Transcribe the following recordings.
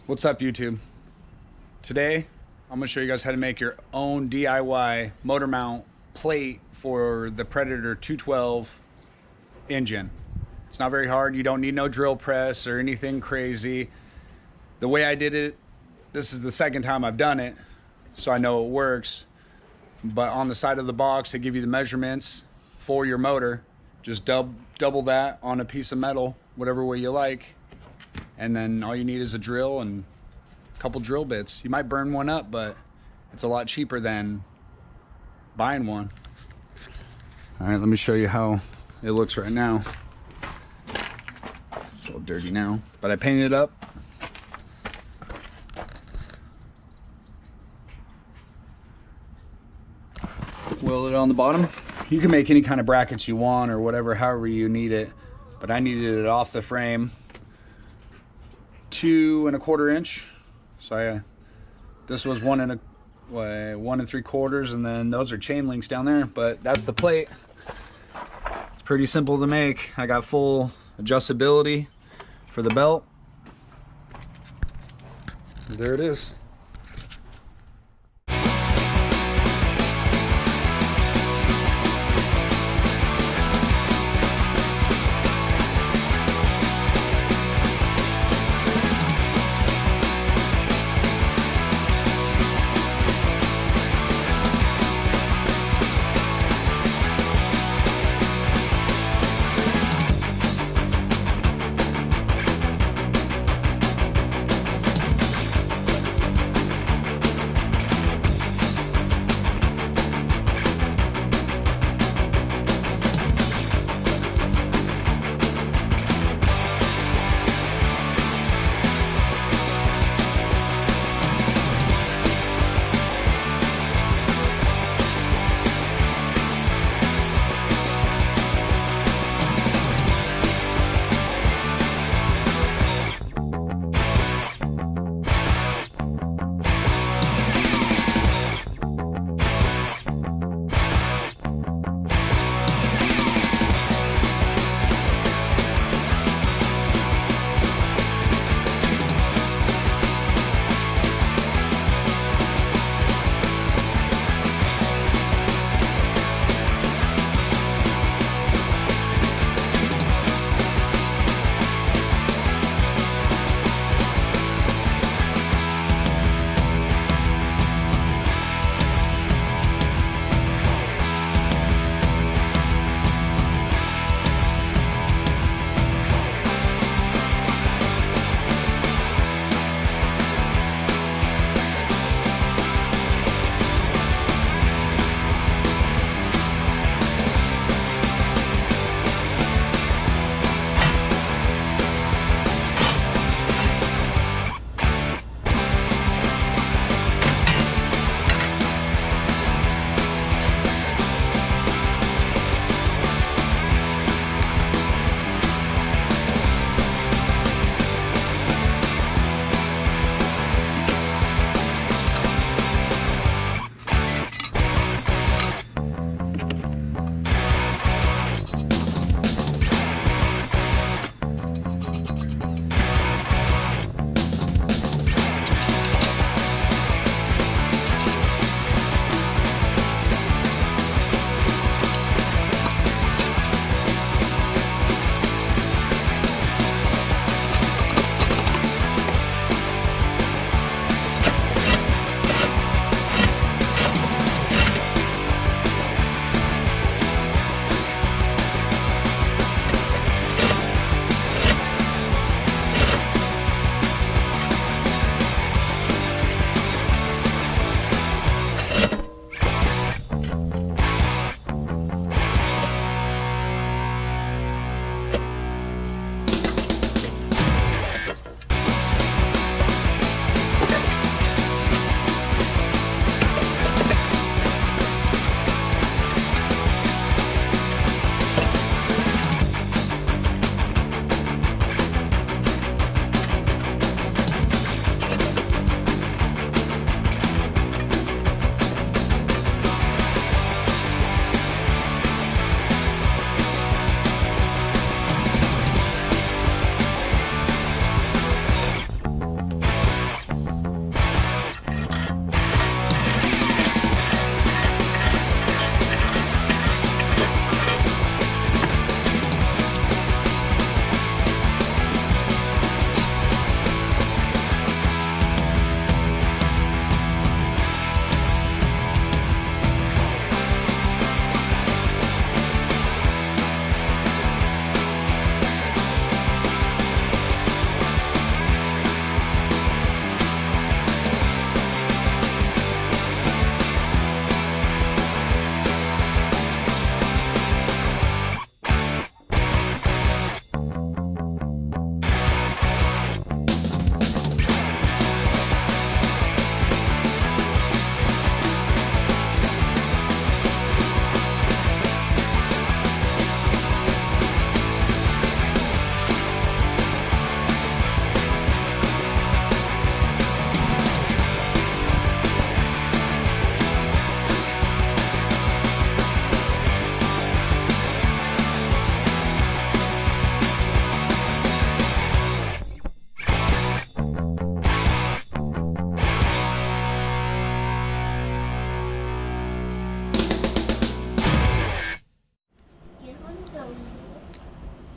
What's up, YouTube? Today I'm going to show you guys how to make your own DIY motor mount plate for the Predator 212 engine. It's not very hard. You don't need no drill press or anything crazy. The way I did it, this is the second time I've done it, so I know it works. But on the side of the box, they give you the measurements for your motor. Just double that on a piece of metal, whatever way you like. And then all you need is a drill and a couple drill bits. You might burn one up, but it's a lot cheaper than buying one. All right, let me show you how it looks right now. It's a little dirty now, but I painted it up. Weld it on the bottom. You can make any kind of brackets you want or whatever, however you need it, but I needed it off the frame 2 1/4 inch. So this was 1 3/4, and then those are chain links down there, but that's the plate. It's pretty simple to make. I got full adjustability for the belt. There it is.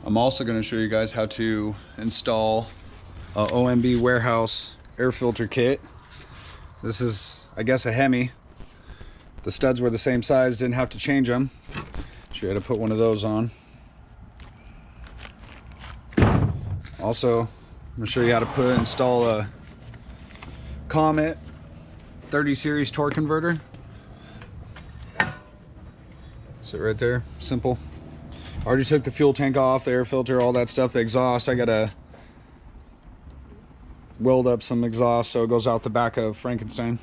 I'm also going to show you guys how to install a OMB warehouse air filter kit. This is, I guess, a Hemi. The studs were the same size, didn't have to change them. Show you how to put one of those on. Also, I'm going to show you how to install a Comet 30 series torque converter. Sit right there, simple. Already took the fuel tank off, the air filter, all that stuff, the exhaust. I gotta weld up some exhaust so it goes out the back of Frankenstein.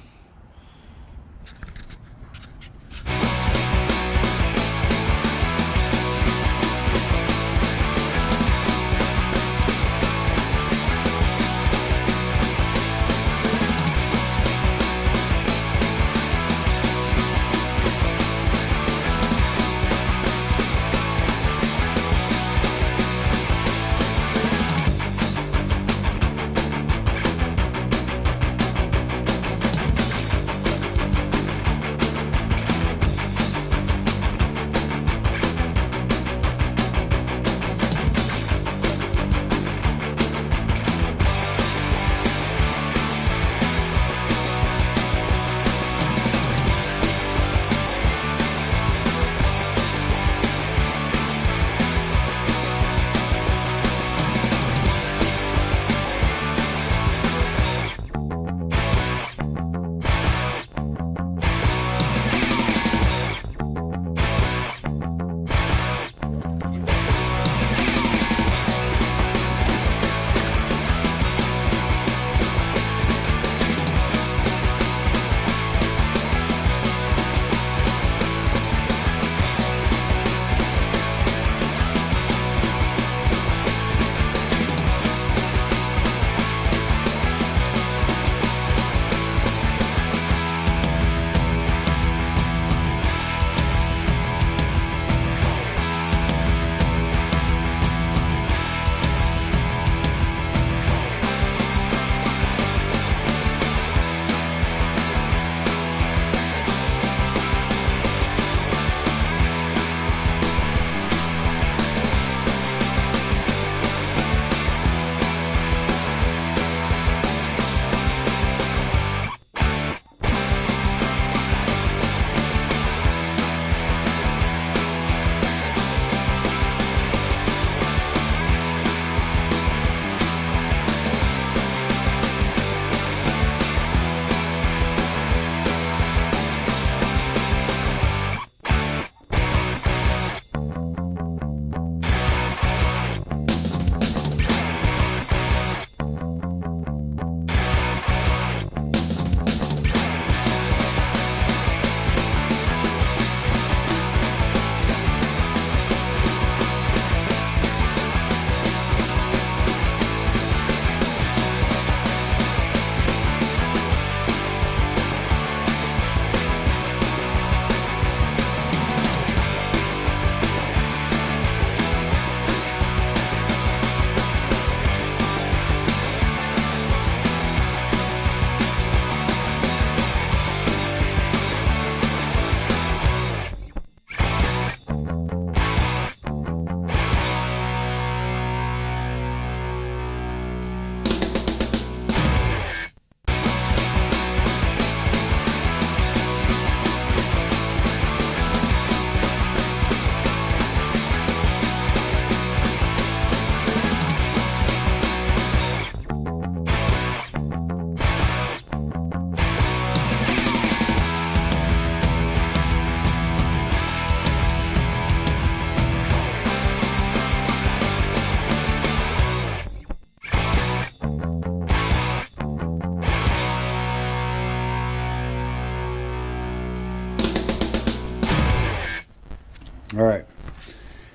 All right,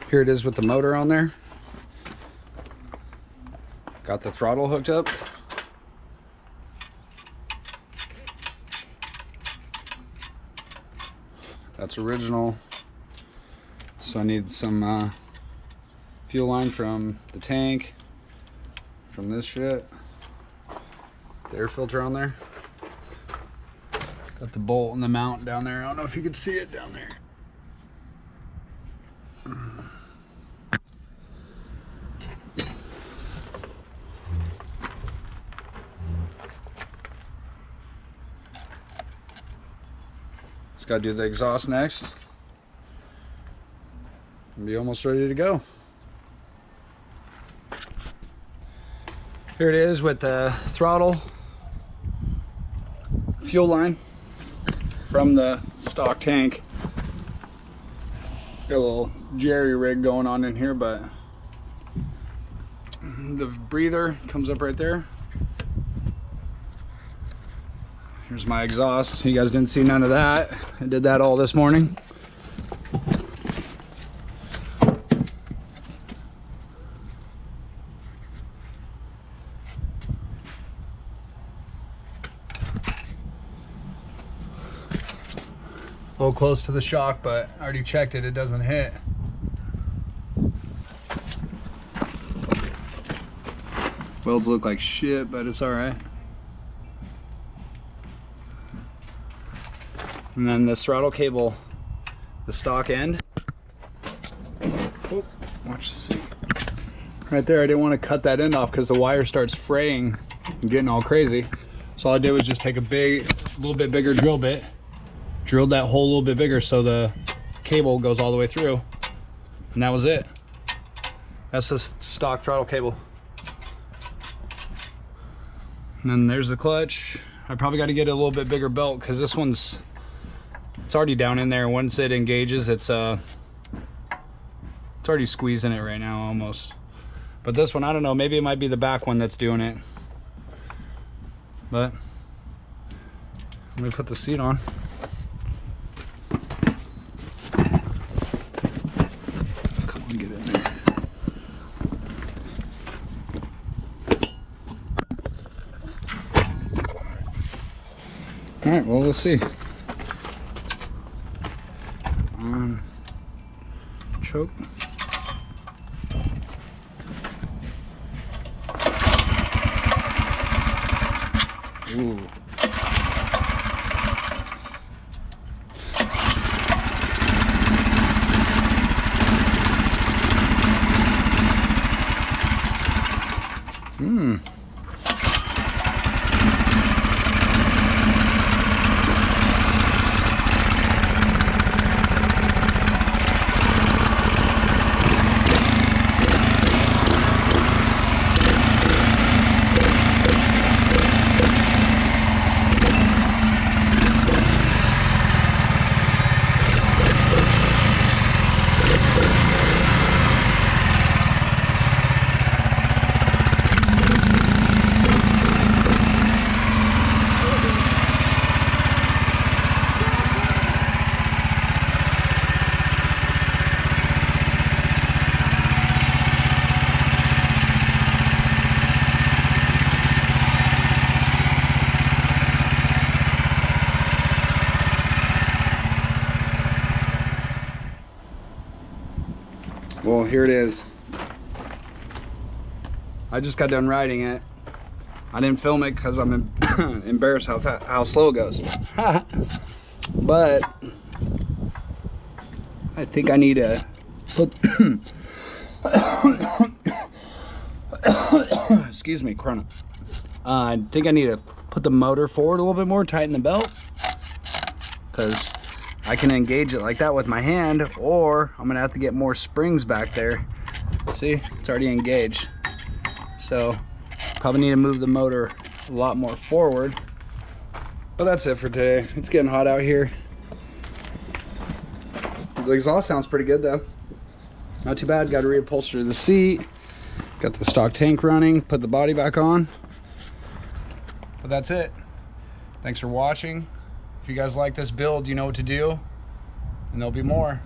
here it is with the motor on there. Got the throttle hooked up. That's original. So I need some fuel line from the tank, from this shit. The air filter on there. Got the bolt and the mount down there. I don't know if you can see it down there. Gotta do the exhaust next. And be almost ready to go. Here it is with the throttle fuel line from the stock tank. Got a little jerry rig going on in here, but the breather comes up right there. Here's my exhaust. You guys didn't see none of that. I did that all this morning. A little close to the shock, but I already checked it. It doesn't hit. Welds look like shit, but it's all right. And then this throttle cable, the stock end. Oh, watch this. Right there, I didn't want to cut that end off because the wire starts fraying and getting all crazy. So all I did was just take a little bit bigger drill bit, drilled that hole a little bit bigger so the cable goes all the way through. And that was it. That's the stock throttle cable. And then there's the clutch. I probably got to get a little bit bigger belt because this one's, it's already down in there. Once it engages, it's already squeezing it right now almost. But this one, I don't know, maybe it might be the back one that's doing it. But let me put the seat on. Come on, get in there. All right, well, we'll see. Choke. Ooh. Well, here it is. I just got done riding it. I didn't film it because I'm embarrassed how slow it goes. But I think I need to put excuse me, Corona. I think I need to put the motor forward a little bit more, tighten the belt, because I can engage it like that with my hand, or I'm gonna have to get more springs back there. See, it's already engaged. So probably need to move the motor a lot more forward. But that's it for today. It's getting hot out here. The exhaust sounds pretty good though. Not too bad. Got to reupholster the seat. Got the stock tank running. Put the body back on. But that's it. Thanks for watching. If you guys like this build, you know what to do. And there'll be more.